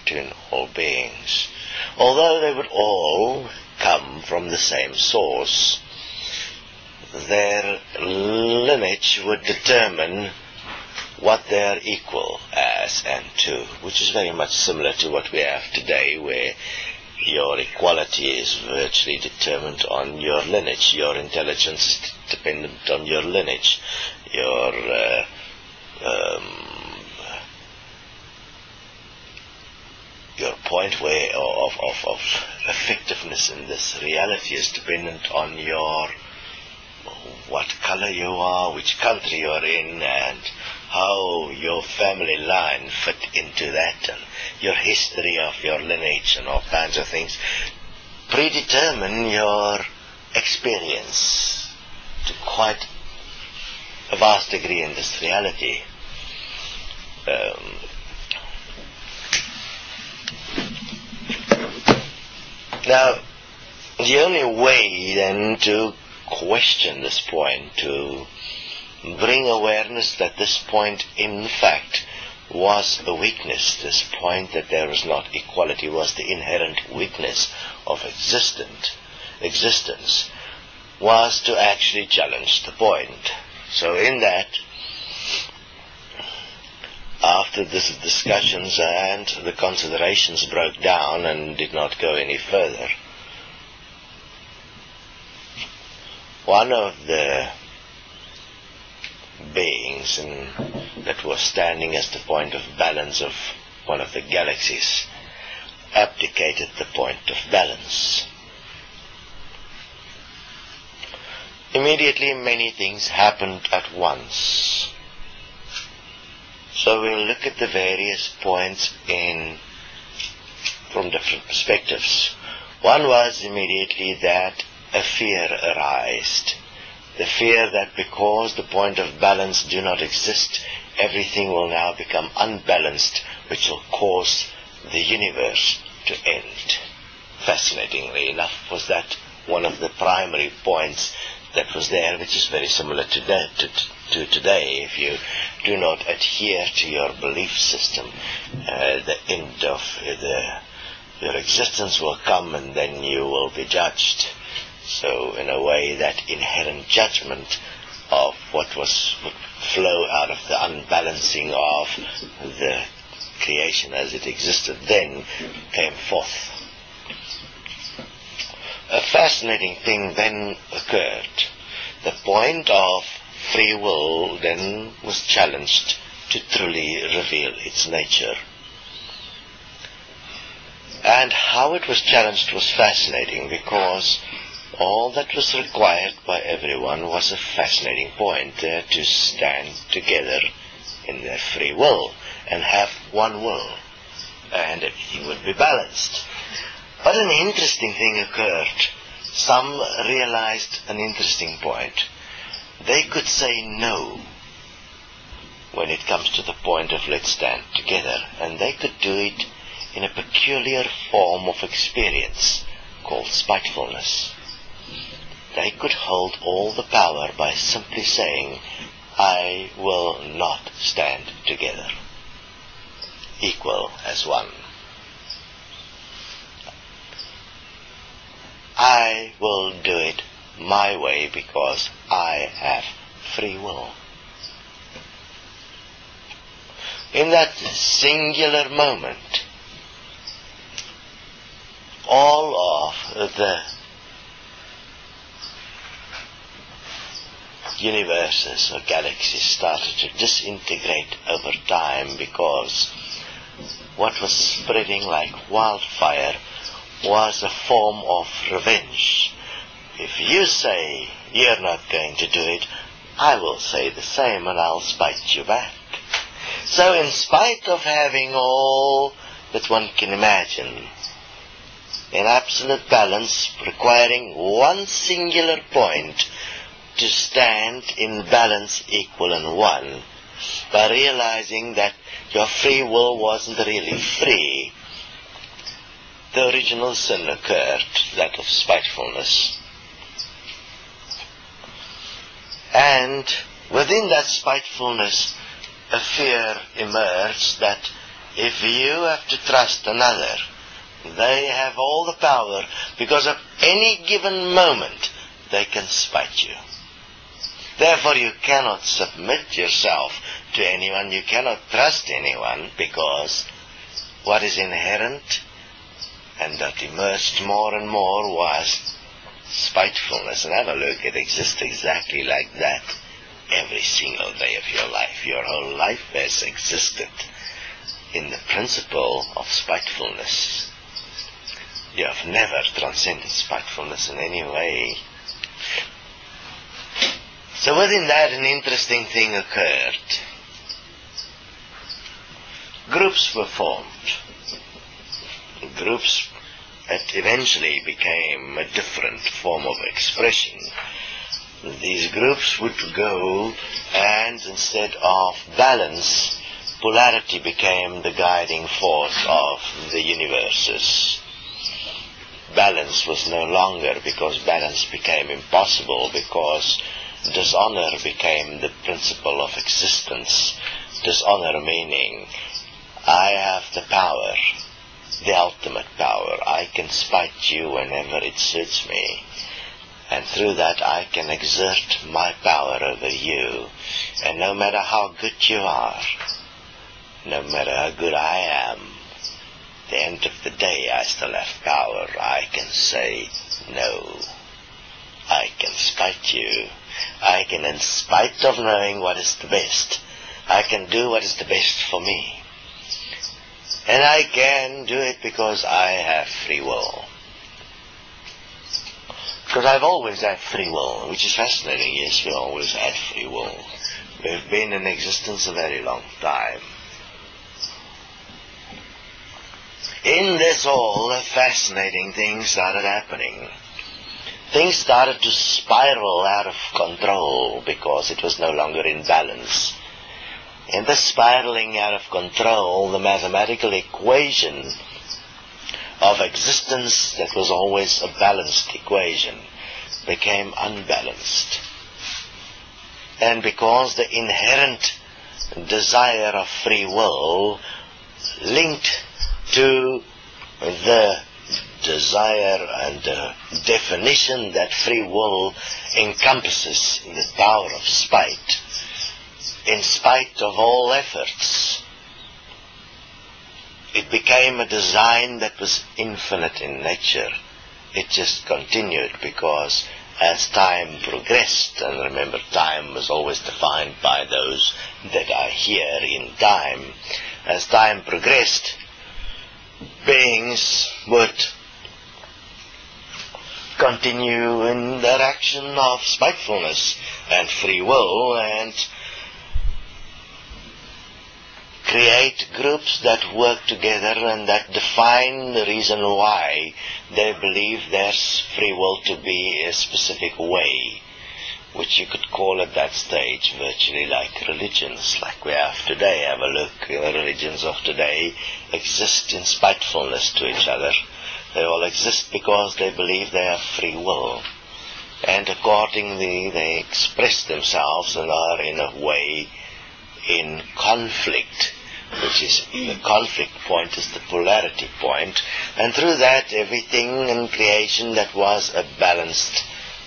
between all beings. Although they would all come from the same source, their lineage would determine what they are equal as and to, which is very much similar to what we have today, where your equality is virtually determined on your lineage. Your intelligence is dependent on your lineage. Your point of effectiveness in this reality is dependent on what color you are, which country you're in, and how your family line fit into that, and your history of your lineage and all kinds of things predetermine your experience to quite a vast degree in this reality. Now, the only way then to question this point, to bring awareness that this point in fact was a weakness, this point that there was not equality was the inherent weakness of existence, was to actually challenge the point. So in that, after these discussions and the considerations broke down and did not go any further, one of the beings that was standing as the point of balance of one of the galaxies abdicated the point of balance. Immediately many things happened at once. So we'll look at the various points from different perspectives. One was immediately that a fear arised. The fear that because the point of balance do not exist, everything will now become unbalanced, which will cause the universe to end. Fascinatingly enough, was that one of the primary points that was there, which is very similar to today. If you do not adhere to your belief system, the end of your existence will come, and then you will be judged. So in a way, that inherent judgment of what would flow out of the unbalancing of the creation as it existed then came forth. A fascinating thing then occurred. The point of free will then was challenged to truly reveal its nature. And how it was challenged was fascinating, because all that was required by everyone was a fascinating point there, to stand together in their free will and have one will, and everything would be balanced. But an interesting thing occurred. Some realized an interesting point. They could say no when it comes to the point of let's stand together, and they could do it in a peculiar form of experience called spitefulness. They could hold all the power by simply saying, I will not stand together, equal as one. I will do it my way because I have free will. In that singular moment, all of the universes or galaxies started to disintegrate over time, because what was spreading like wildfire was a form of revenge. If you say you're not going to do it, I will say the same and I'll spite you back. So in spite of having all that one can imagine, in absolute balance, requiring one singular point to stand in balance, equal and one, by realizing that your free will wasn't really free, the original sin occurred, that of spitefulness. And within that spitefulness, a fear emerged that if you have to trust another, they have all the power, because at any given moment they can spite you. Therefore you cannot submit yourself to anyone, you cannot trust anyone, because what is inherent and that emerged more and more was spitefulness. And have a look, it exists exactly like that every single day of your life. Your whole life has existed in the principle of spitefulness. You have never transcended spitefulness in any way. So within that, an interesting thing occurred. Groups were formed. Groups that eventually became a different form of expression. These groups would go, and instead of balance, polarity became the guiding force of the universes. Balance was no longer, because balance became impossible, because dishonor became the principle of existence. Dishonor meaning, I have the power, the ultimate power. I can spite you whenever it suits me. And through that I can exert my power over you. And no matter how good you are, no matter how good I am, at the end of the day I still have power. I can say no. I can spite you. I can, in spite of knowing what is the best, I can do what is the best for me. And I can do it because I have free will. Because I've always had free will, which is fascinating. Yes, we always had free will. We've been in existence a very long time. In this all, a fascinating thing started happening. Things started to spiral out of control because it was no longer in balance. In the spiraling out of control, the mathematical equation of existence that was always a balanced equation became unbalanced. And because the inherent desire of free will linked to the desire and the definition that free will encompasses in the power of spite, in spite of all efforts, it became a design that was infinite in nature. It just continued, because as time progressed, and remember time was always defined by those that are here in time, as time progressed, beings would continue in their action of spitefulness and free will, and create groups that work together and that define the reason why they believe there's free will to be a specific way, which you could call at that stage virtually like religions, like we have today. Have a look, the religions of today exist in spitefulness to each other. They all exist because they believe they have free will, and accordingly they express themselves and are in a way in conflict, which is the conflict point is the polarity point, and through that everything in creation that was a balanced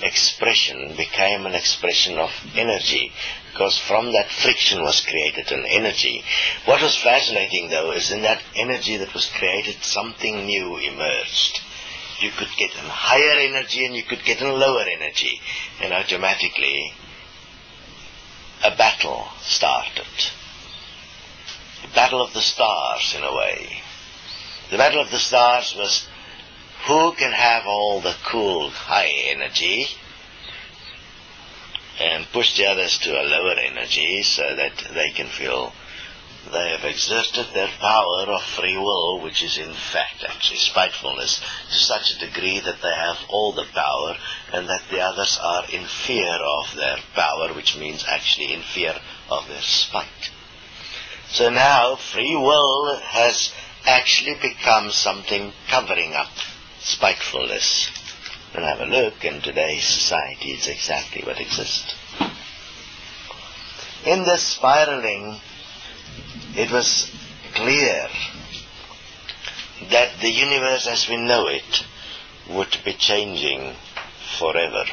expression became an expression of energy, because from that friction was created an energy. What was fascinating though is in that energy that was created something new emerged. You could get a higher energy and you could get a lower energy, and automatically a battle started. The battle of the stars, in a way. The battle of the stars was who can have all the cool high energy and push the others to a lower energy so that they can feel they have exerted their power of free will, which is in fact actually spitefulness, to such a degree that they have all the power and that the others are in fear of their power, which means actually in fear of their spite. So now free will has actually become something covering up spitefulness. And have a look, in today's society it's exactly what exists. In this spiraling, it was clear that the universe as we know it would be changing forever.